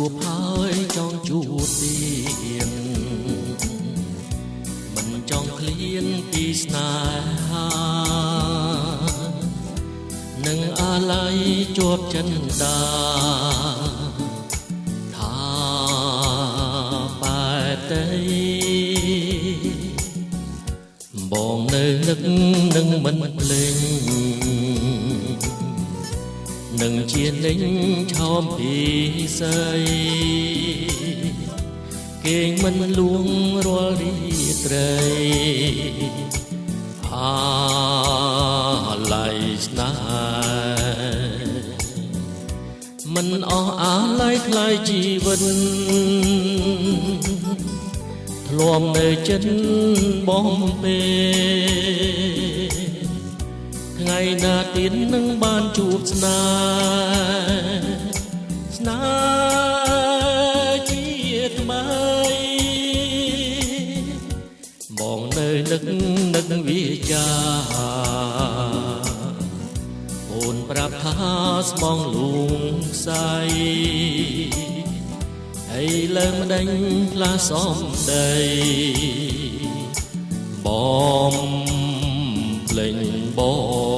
ជួបហើយចង់ជួបទៀតមិនចង់ឃ្លានពីស្នេហានឹងអាឡ័យជាប់ចិន្តាថាបែបតីបងនៅនឹកនឹងមិនភ្លេងនឹងជាលេងឆោមពីស្អីគេងមិនលួងរាល់រីត្រីអាឡ័យស្នេហ៍មិនអស់អាឡ័យថ្លៃជីវិតធ្លាប់នៅចិត្តបងពេលថ្ងៃណាទៀតនឹងបានជួបស្នេហ៍ជាថ្មីបងនៅនឹកវាចាអូនប្រាប់ថាស្មងលួងផ្សៃហើយលើម្ដេចផ្លាសំដីបងភ្លេងបង